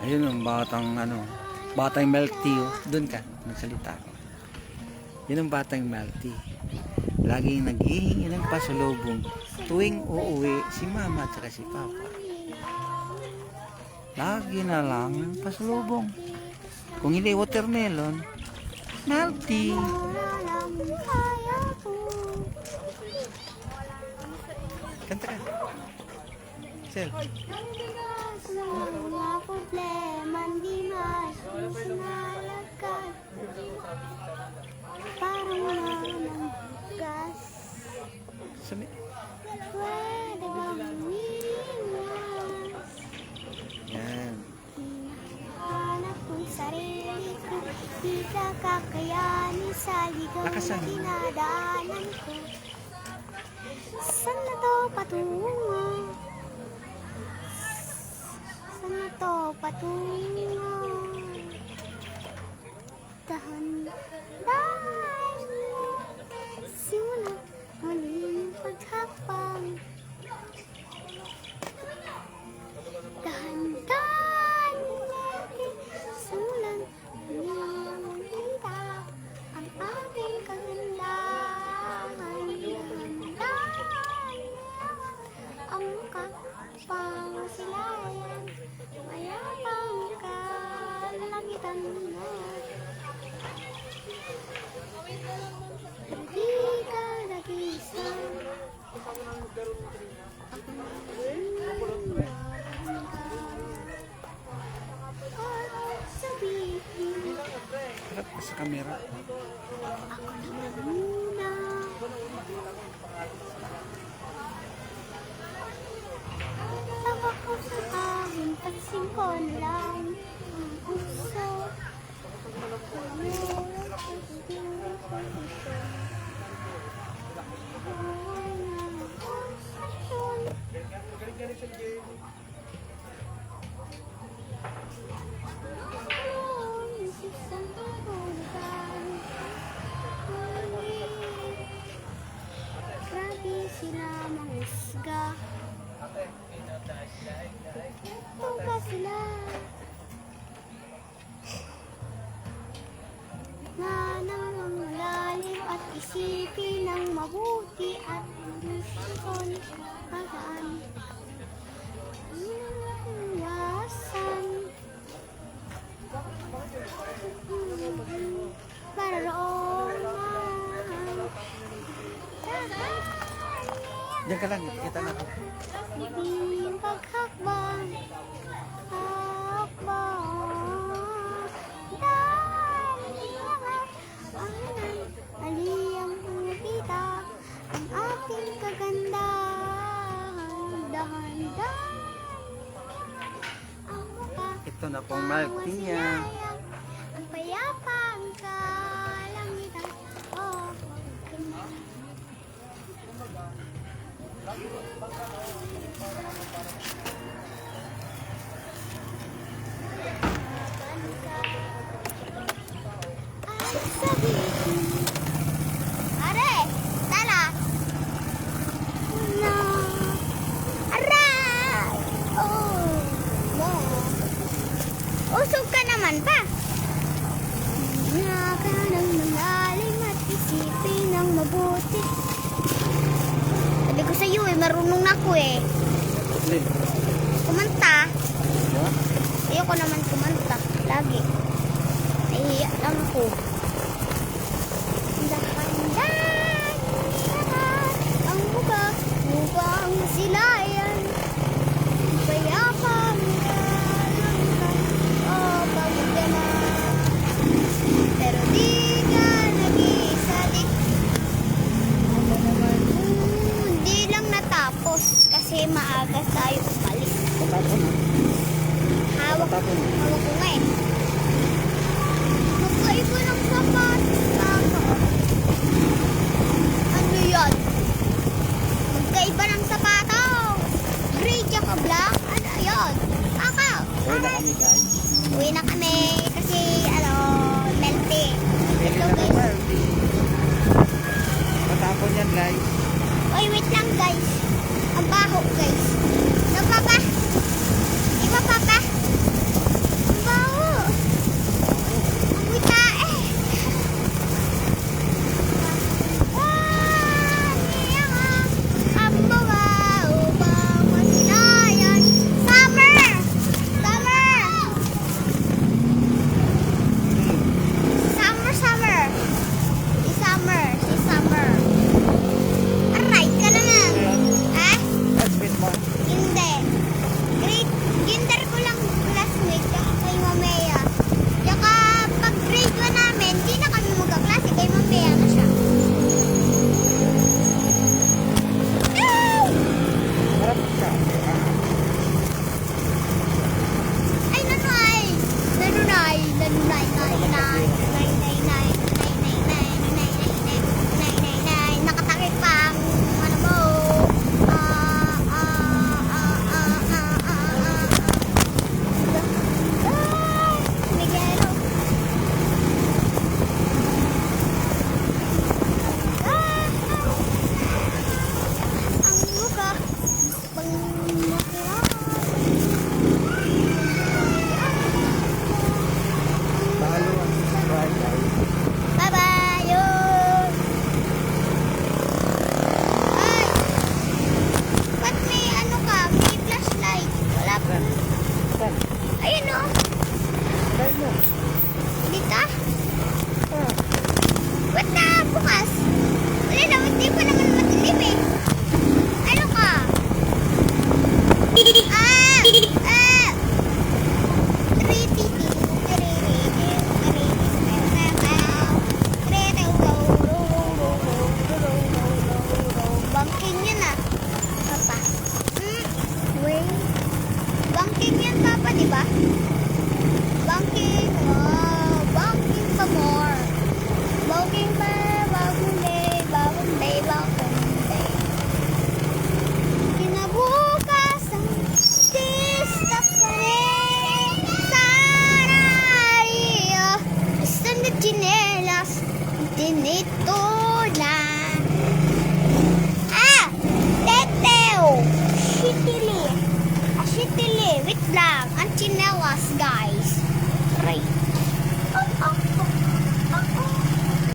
Ayun ang batang Melty. Oh. Doon ka, nagsalita ko. Yun ang batang Melty. Laging naghihingi ng pasalubong tuwing uuwi si mama at saka si papa. Lagi na lang ng pasalubong. Kung hindi watermelon, Melty. Kanta ka. Sel. Mga problema di masinalagay. Parang wala ng gas. Sumi. Pwede bang umiwas? Yan. Hinahanap kong sarili ko. Di ka kakayanin sa ligaw na Lakasan. dinadaanan ko. Saan na to patungo? Saan na to patungo? Dahan-dahan simulan muling paghakbang. Dahan-dahan simulan muling itak ang ating kagandahan. Dahan-dahan ang kapangsilayan, mayabang kalangitan na. Di ka nag-isa. Sabihin, Harap ka sa camera. ako naman muna. Tawa ko sa akin, pansin ko lang ang puso. Grabe sila mangisga. Ito ba sila? Na nangangalalim at isipin ng mabuti at ilusyon pagaan. Iwasan. Diyan ka lang, kita na ako. Bibing paghakbang, hakbang. Dahil lang ang aliyang pumipita ang ating kagandahan. Dahan-dahan ang mukha. Ito na pong Melty niya. Ang payapang kalangitan. Oh, ay sabihin, are, tala, na, aray, oh, mo, usog ka naman pa. Nga ka ng malalim at isipin ng mabuti. Sabi ko sa iyo marunong na ako kumanta. Ayoko naman kumanta lagi. Nahihiya lang ako. Dahan-dahan lahat ang mukhang masilayan. Payapang kalangitan o pagdaman. Pero di ka nag-iisa, hindi lang natapos kasi maaga tayo umalis. Patapon na. Hawak ko Patapon. nga magkaiba ng sapatos ako. Ano yan? Magkaiba ng sapatos. Gray tsaka black. Ano yun? Ako. Uwi na kami guys. Uwi na kami kasi Melty. Pwede Ito na guys. Melty. Patapon yan guys. Oy, wait lang